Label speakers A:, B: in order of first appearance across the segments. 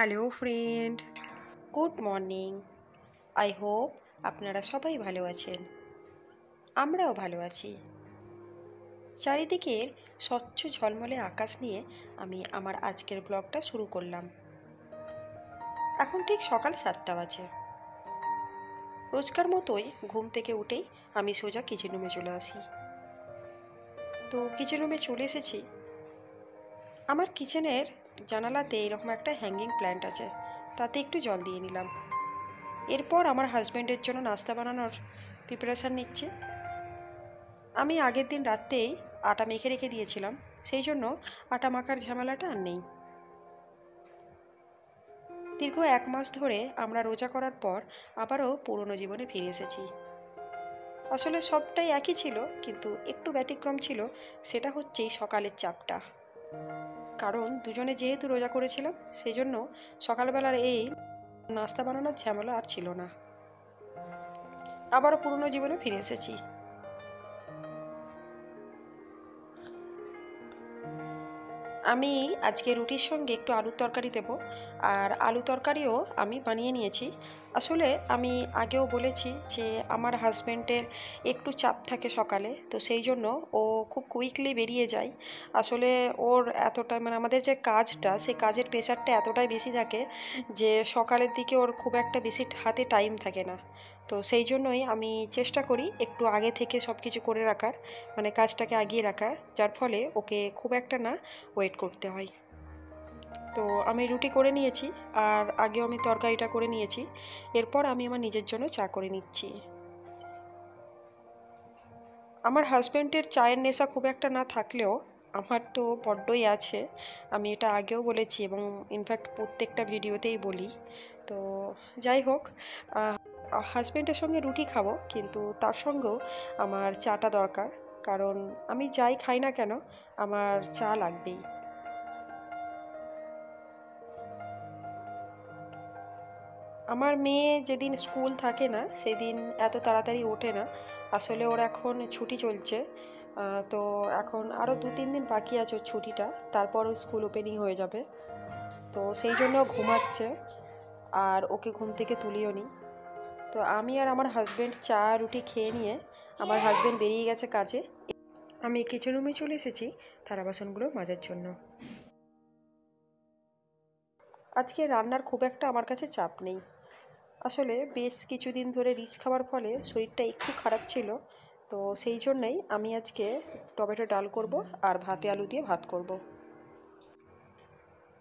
A: Hello friend, good morning. I hope আপনারা সবাই ভালো আছেন। আমরাও ভালো আছি। চারিদিকের স্বচ্ছ ঝলমলে আকাশ নিয়ে আমি আমার আজকের ব্লগটা শুরু করলাম। এখন ঠিক সকাল 7টা বাজে। রোজকার মতোই ঘুম থেকে উঠেই আমি সোজা কিচেন রুমে চলে আসি। তো কিচেন রুমে চলে এসেছি। আমার কিচেনের জানালাতে এরকম একটা হ্যাঙ্গিং প্ল্যান্ট আছে, তাতে একটু জল দিয়ে নিলাম। এরপর আমার হাজব্যান্ডের জন্য নাস্তা বানানোর প্রিপারেশান নিচ্ছি। আমি আগের দিন রাত্রেই আটা মেখে রেখে দিয়েছিলাম, সেই জন্য আটা মাখার ঝামেলাটা আর নেই। দীর্ঘ 1 মাস ধরে আমরা রোজা করার পর আবারও পুরনো জীবনে ফিরে এসেছি। আসলে সবটাই একই ছিল, কিন্তু একটু ব্যতিক্রম ছিল, সেটা হচ্ছে এই সকালের চাপটা। কারণ দুজনে যেহেতু রোজা করেছিলাম, সেই জন্য সকালবেলার এই নাস্তা বানানোর ঝামেলা আর ছিল না। আবারও পুরনো জীবনে ফিরে এসেছি। আমি আজকে রুটির সঙ্গে একটু আলুর তরকারি দেব, আর আলু তরকারিও আমি বানিয়ে নিয়েছি। আসলে আমি আগেও বলেছি যে আমার হাজব্যান্ডের একটু চাপ থাকে সকালে, তো সেই জন্য ও খুব কুইকলি বেরিয়ে যায়। আসলে ওর এতটা আমাদের যে কাজটা, সেই কাজের প্রেশারটা এতটাই বেশি থাকে যে সকালের দিকে ওর খুব একটা বেশি হাতে টাইম থাকে না। তো সেই জন্যই আমি চেষ্টা করি একটু আগে থেকে সব কিছু করে রাখার, কাজটাকে আগিয়ে রাখার, যার ফলে ওকে খুব একটা না ওয়েট করতে হয়। তো আমি রুটি করে নিয়েছি, আর আগেও আমি তরকারিটা করে নিয়েছি। এরপর আমি আমার নিজের জন্য চা করে নিচ্ছি। আমার হাজব্যান্ডের চায়ের নেশা খুব একটা না থাকলেও আমার তো বড্ডই আছে। আমি এটা আগেও বলেছি এবং ইনফ্যাক্ট প্রত্যেকটা ভিডিওতেই বলি। তো যাই হোক, হাজব্যান্ডের সঙ্গে রুটি খাবো, কিন্তু তার সঙ্গেও আমার চাটা দরকার। কারণ আমি যাই খাই না কেন, আমার চা লাগবেই। আমার মেয়ে যেদিন স্কুল থাকে না সেদিন এত তাড়াতাড়ি ওঠে না। আসলে ওর এখন ছুটি চলছে। তো এখন আরও 2-3 দিন বাকি আছে ওর ছুটিটা, তারপর ওর স্কুল ওপেনিং হয়ে যাবে। তো সেই জন্য ঘুমাচ্ছে, আর ওকে ঘুম থেকে তুলিও নি। তো আমি আর আমার হাজব্যান্ড চা রুটি খেয়ে নিয়ে, আমার হাজব্যান্ড বেরিয়ে গেছে কাজে। আমি কিচেন রুমে চলে এসেছি থালা বাসনগুলো মাজার জন্য। আজকে রান্নার খুব একটা আমার কাছে চাপ নেই। আসলে বেশ কিছুদিন ধরে রিচ খাওয়ার ফলে শরীরটা একটু খারাপ ছিল। তো সেই জন্যই আমি আজকে টমেটো ডাল করব আর ভাতে আলু দিয়ে ভাত করব।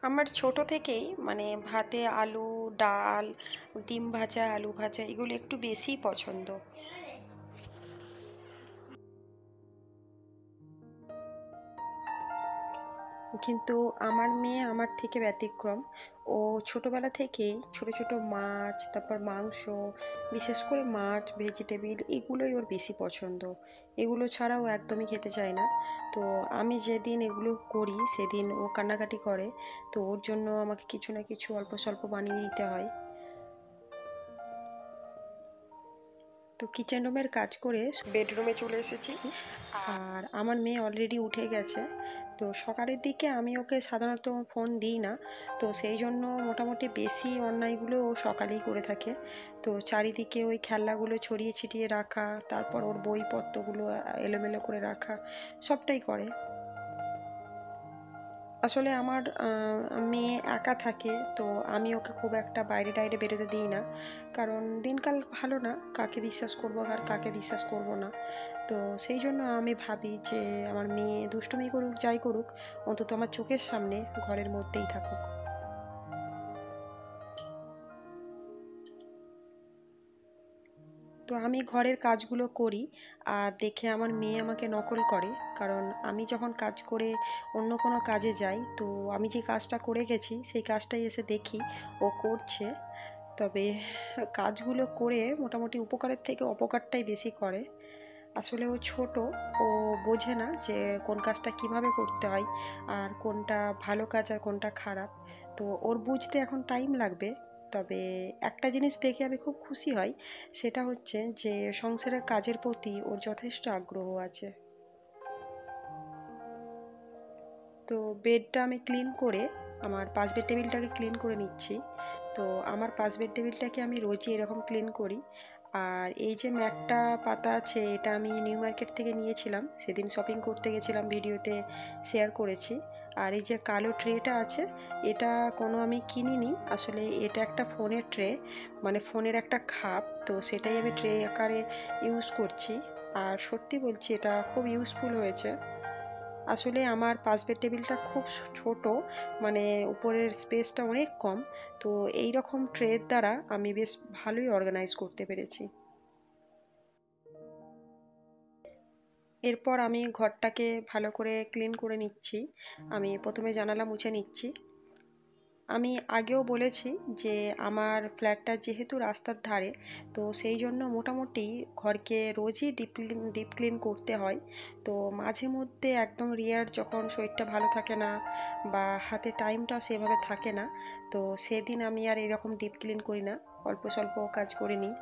A: আমার ছোট থেকেই ভাতে আলু, ডাল, ডিম ভাজা, আলু ভাজা এগুলো একটু বেশিই পছন্দ। কিন্তু আমার মেয়ে আমার থেকে ব্যতিক্রম। ও ছোটোবেলা থেকেই ছোট ছোট মাছ, তারপর মাংস, বিশেষ করে মাছ, ভেজিটেবিল এগুলোই ওর বেশি পছন্দ। এগুলো ছাড়া ও একদমই খেতে চায় না। তো আমি যেদিন এগুলো করি সেদিন ও কান্নাকাটি করে। তো ওর জন্য আমাকে কিছু না কিছু অল্প স্বল্প বানিয়ে দিতে হয়। তো কিচেন রুমের কাজ করে বেডরুমে চলে এসেছি, আর আমার মেয়ে অলরেডি উঠে গেছে। তো সকালের দিকে আমি ওকে সাধারণত ফোন দিই না, তো সেই জন্য মোটামুটি বেশি অন্যায়গুলো ও সকালেই করে থাকে। তো চারিদিকে ওই খেলনাগুলো ছড়িয়ে ছিটিয়ে রাখা, তারপর ওর বইপত্রগুলো এলোমেলো করে রাখা, সবটাই করে। আসলে আমার মেয়ে একা থাকে, তো আমি ওকে খুব একটা বাইরে টাইরে বেরোতে দিই না। কারণ দিনকাল ভালো না, কাকে বিশ্বাস করবো আর কাকে বিশ্বাস করব না। তো সেই জন্য আমি ভাবি যে আমার মেয়ে দুষ্টুমি করুক, যাই করুক, অন্তত আমার চোখের সামনে ঘরের মধ্যেই থাকুক। তো আমি ঘরের কাজগুলো করি, আর দেখে আমার মেয়ে আমাকে নকল করে। কারণ আমি যখন কাজ করে অন্য কোনো কাজে যাই, তো আমি যে কাজটা করে গেছি সেই কাজটাই এসে দেখি ও করছে। তবে কাজগুলো করে মোটামুটি উপকারের থেকে অপকারটাই বেশি করে। আসলে ও ছোট, ও বোঝে না যে কোন কাজটা কিভাবে করতে হয়, আর কোনটা ভালো কাজ আর কোনটা খারাপ। তো ওর বুঝতে এখন টাইম লাগবে। তবে একটা জিনিস দেখে আমি খুব খুশি হই, সেটা হচ্ছে যে সংসারের কাজের প্রতি ওর যথেষ্ট আগ্রহ আছে। তো বেডটা আমি ক্লিন করে আমার পাশ বেড টেবিলটাকে ক্লিন করে নিচ্ছি। তো আমার পাশ বেড টেবিলটাকে আমি রোজই এরকম ক্লিন করি। আর এই যে ম্যাটটা পাতা আছে, এটা আমি নিউ মার্কেট থেকে নিয়েছিলাম, সেদিন শপিং করতে গেছিলাম, ভিডিওতে শেয়ার করেছি। আর এই যে কালো ট্রেটা আছে, এটা কোনো আমি কিনিনি, আসলে এটা একটা ফোনের ট্রে, মানে ফোনের একটা খাপ, তো সেটাই আমি ট্রে আকারে ইউজ করছি। আর সত্যি বলছি, এটা খুব ইউজফুল হয়েছে। আসলে আমার পাশ বেড টেবিলটা খুব ছোট, মানে উপরের স্পেসটা অনেক কম। তো এই রকম ট্রের দ্বারা আমি বেশ ভালোই অর্গানাইজ করতে পেরেছি। এরপর আমি ঘরটাকে ভালো করে ক্লিন করে নিচ্ছি। আমি প্রথমে জানালা মুছে নিচ্ছি। আমি আগেও বলেছি যে আমার ফ্ল্যাটটা যেহেতু রাস্তার ধারে, তো সেই জন্য মোটামুটি ঘরকে রোজই ডিপ ক্লিন করতে হয়। তো মাঝে মধ্যে একদম রেয়ার যখন শরীরটা ভালো থাকে না বা হাতে টাইমটাও সেভাবে থাকে না, তো সেদিন আমি আর এরকম ডিপ ক্লিন করি না, অল্প স্বল্প কাজ করে নিই।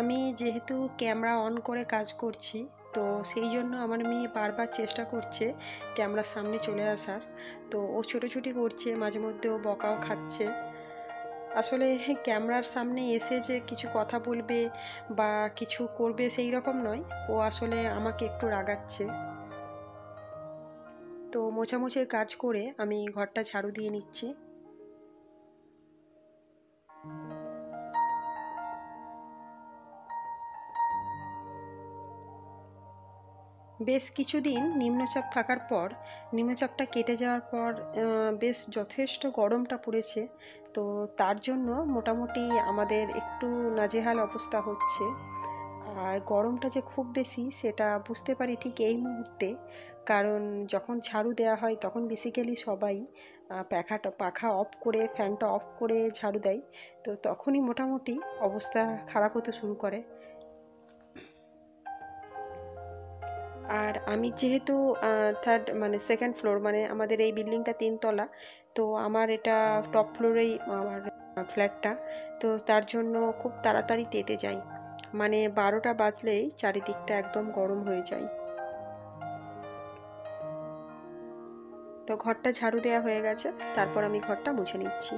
A: আমি যেহেতু ক্যামেরা অন করে কাজ করছি, তো সেই জন্য আমার মেয়ে বারবার চেষ্টা করছে ক্যামেরার সামনে চলে আসার। তো ও ছোটাছুটি করছে, মাঝে মধ্যে ও বকাও খাচ্ছে। আসলে ক্যামেরার সামনে এসে যে কিছু কথা বলবে বা কিছু করবে সেই রকম নয়, ও আসলে আমাকে একটু রাগাচ্ছে। তো মোছামুছির কাজ করে আমি ঘরটা ঝাড়ু দিয়ে নিচ্ছি। বেশ কিছুদিন নিম্নচাপ থাকার পর, নিম্নচাপটা কেটে যাওয়ার পর বেশ যথেষ্ট গরমটা পড়েছে। তো তার জন্য মোটামুটি আমাদের একটু নাজেহাল অবস্থা হচ্ছে। আর গরমটা যে খুব বেশি সেটা বুঝতে পারি ঠিক এই মুহূর্তে, কারণ যখন ঝাড়ু দেওয়া হয় তখন বেসিক্যালি সবাই পাখা অফ করে, ফ্যানটা অফ করে ঝাড়ু দেয়। তো তখনই মোটামুটি অবস্থা খারাপ হতে শুরু করে। আর আমি যেহেতু থার্ড মানে সেকেন্ড ফ্লোর, মানে আমাদের এই বিল্ডিংটা 3 তলা, তো আমার এটা টপ ফ্লোরেই আমার ফ্ল্যাটটা। তো তার জন্য খুব তাড়াতাড়ি তেতে যাই, মানে 12টা বাজলেই চারিদিকটা একদম গরম হয়ে যায়। তো ঘরটা ঝাড়ু দেওয়া হয়ে গেছে, তারপর আমি ঘরটা মুছে নিচ্ছি।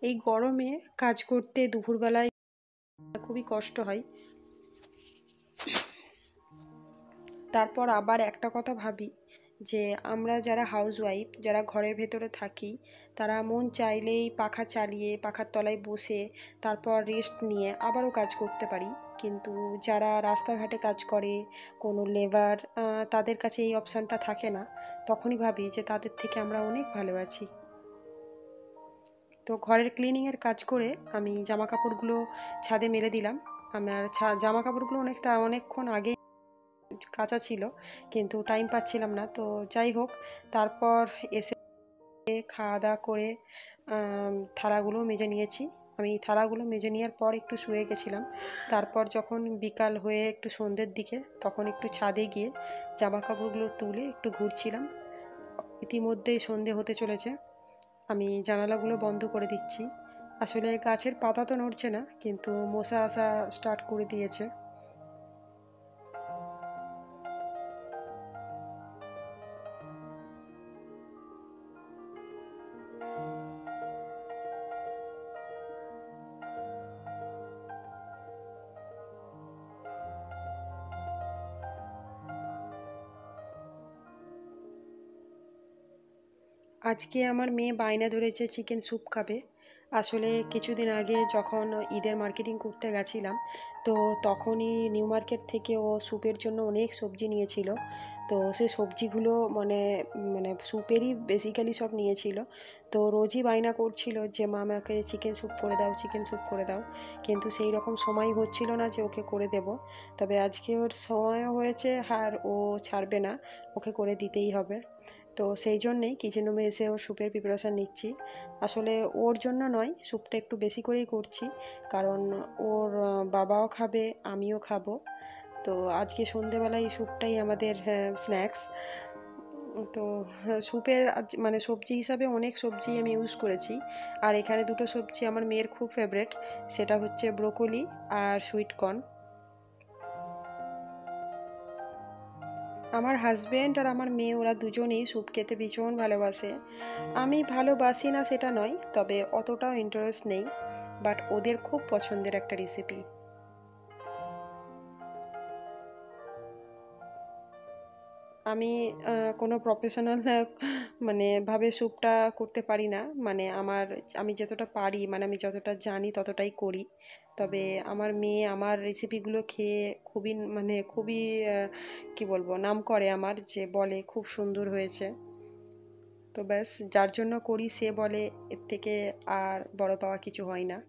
A: এই গরমে কাজ করতে দুপুরবেলায় খুবই কষ্ট হয়। তারপর আবার একটা কথা ভাবি, যে আমরা যারা হাউসওয়াইফ, যারা ঘরের ভেতরে থাকি, তারা মন চাইলেই পাখা চালিয়ে পাখার তলায় বসে তারপর রেস্ট নিয়ে আবারও কাজ করতে পারি। কিন্তু যারা রাস্তাঘাটে কাজ করে, কোনো লেবার, তাদের কাছে এই অপশানটা থাকে না। তখনই ভাবি যে তাদের থেকে আমরা অনেক ভালো আছি। তো ঘরের ক্লিনিংয়ের কাজ করে আমি জামা কাপড়গুলো ছাদে মেলে দিলাম। আমার জামা কাপড়গুলো অনেকক্ষণ আগে কাঁচা ছিল, কিন্তু টাইম পাচ্ছিলাম না। তো যাই হোক, তারপর এসে খাওয়া দাওয়া করে থালাগুলো মেজে নিয়েছি। আমি থালাগুলো মেজে নেওয়ার পর একটু শুয়ে গেছিলাম। তারপর যখন বিকাল হয়ে একটু সন্ধ্যের দিকে, তখন একটু ছাদে গিয়ে জামা কাপড়গুলো তুলে একটু ঘুরছিলাম। ইতিমধ্যেই সন্ধে হতে চলেছে। আমি জানালাগুলো বন্ধ করে দিচ্ছি। আসলে গাছের পাতা তো নড়ছে না, কিন্তু মশা আসা স্টার্ট করে দিয়েছে। আজকে আমার মেয়ে বায়না ধরেছে চিকেন স্যুপ খাবে। আসলে কিছুদিন আগে যখন ঈদের মার্কেটিং করতে গেছিলাম, তো তখনই নিউ মার্কেট থেকে ও স্যুপের জন্য অনেক সবজি নিয়েছিল। তো সে সবজিগুলো মানে মানে স্যুপেরই বেসিক্যালি সব নিয়েছিল। তো রোজই বায়না করছিল যে মা আমাকে চিকেন স্যুপ করে দাও, চিকেন স্যুপ করে দাও। কিন্তু সেই রকম সময় হচ্ছিল না যে ওকে করে দেব। তবে আজকে ওর সময়ও হয়েছে, আর ও ছাড়বে না, ওকে করে দিতেই হবে। তো সেই জন্যেই কিচেন রুমে এসে ওর স্যুপের প্রিপারেশান নিচ্ছি। আসলে ওর জন্য নয়, স্যুপটা একটু বেশি করেই করছি, কারণ ওর বাবাও খাবে, আমিও খাবো। তো আজকে সন্ধেবেলায় এই স্যুপটাই আমাদের স্ন্যাক্স। তো স্যুপের মানে সবজি হিসাবে অনেক সবজি আমি ইউজ করেছি। আর এখানে দুটো সবজি আমার মেয়ের খুব ফেভারেট, সেটা হচ্ছে ব্রোকলি আর সুইট কর্ন। আমার হাজব্যান্ড আর আমার মেয়ে ওরা দুজনেই স্যুপ খেতে ভীষণ ভালোবাসে। আমি ভালোবাসি না সেটা নয়, তবে অতটাও ইন্টারেস্ট নেই, বাট ওদের খুব পছন্দের একটা রেসিপি। আমি কোনো প্রফেশনাল মানে ভাবে স্যুপটা করতে পারি না। মানে আমি যতটা পারি, মানে আমি যতটা জানি ততটাই করি। তবে আমার মেয়ে আমার রেসিপিগুলো খেয়ে খুবই মানে খুবই কি বলবো, নাম করে আমার, যে বলে খুব সুন্দর হয়েছে। তো ব্যাস, যার জন্য করি সে বলে এর থেকে আর বড় পাওয়া কিছু হয় না।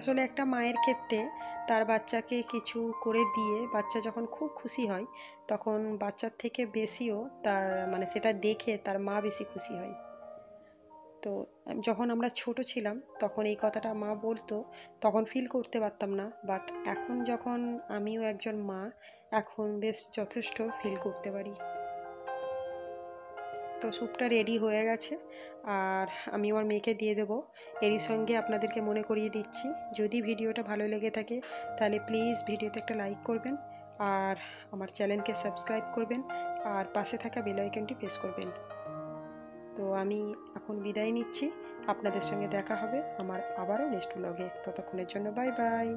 A: আসলে একটা মায়ের ক্ষেত্রে তার বাচ্চাকে কিছু করে দিয়ে বাচ্চা যখন খুব খুশি হয়, তখন বাচ্চার থেকে বেশিও তার মানে সেটা দেখে তার মা বেশি খুশি হয়। তো যখন আমরা ছোট ছিলাম তখন এই কথাটা মা বলতো, তখন ফিল করতে পারতাম না, বাট এখন যখন আমিও একজন মা, এখন বেশ যথেষ্ট ফিল করতে পারি। তো স্যুপটা রেডি হয়ে গেছে, আর আমি আমার মেয়েকে দিয়ে দেবো। এরই সঙ্গে আপনাদেরকে মনে করিয়ে দিচ্ছি, যদি ভিডিওটা ভালো লেগে থাকে তাহলে প্লিজ ভিডিওতে একটা লাইক করবেন, আর আমার চ্যানেলকে সাবস্ক্রাইব করবেন, আর পাশে থাকা বেল আইকনটি প্রেস করবেন। তো আমি এখন বিদায় নিচ্ছি। আপনাদের সঙ্গে দেখা হবে আমার আবারও নেক্সট ব্লগে। ততক্ষণের জন্য বাই বাই।